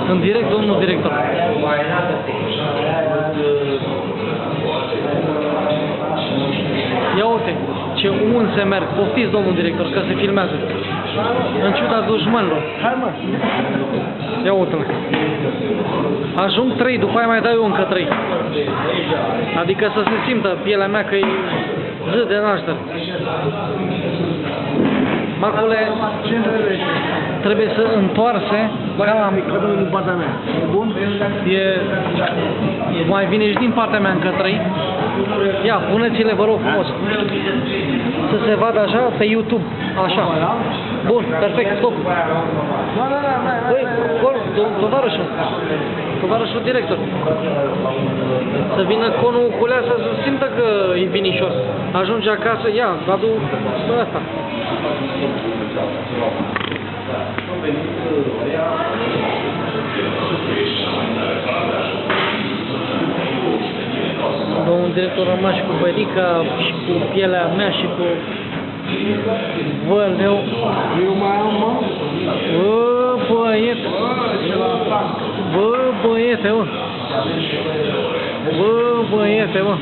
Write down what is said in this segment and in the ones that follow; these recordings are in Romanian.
Sunt direct domnul director. Ia uite, ce unse merg. Poftiți, domnul director, că se filmează. În ciuda dușmanilor. Hai, mă. Ia uite-l. Ajung 3, după aia mai dau eu încă 3. Adică să se simtă pielea mea că e zi de naștere. Macule trebuie să întoarse ca la... din partea mea. E bun? Mai vine și din partea mea încă 3. Ia, puneți-le, vă rog frumos. Să se vadă așa pe YouTube. Așa. Bun, perfect, stop. Băi, tovarășul director. Să vină conul cu leasa să simtă că e vinișor. Ajunge acasă, ia, adu ăsta. Domnul director a rămas și cu bărica, și cu pielea mea, și cu... Văleu. Eu mai am, mă? Bă, băiete. Bă, băiete, mă. Bă, băiete, mă.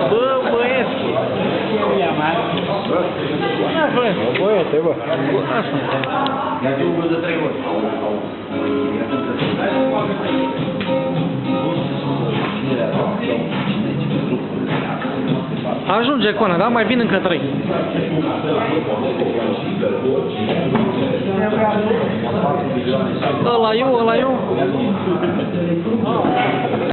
Bă, băiete. Băiete, bă. Ajunge coana, da? Mai vin încă 3. Ăla eu.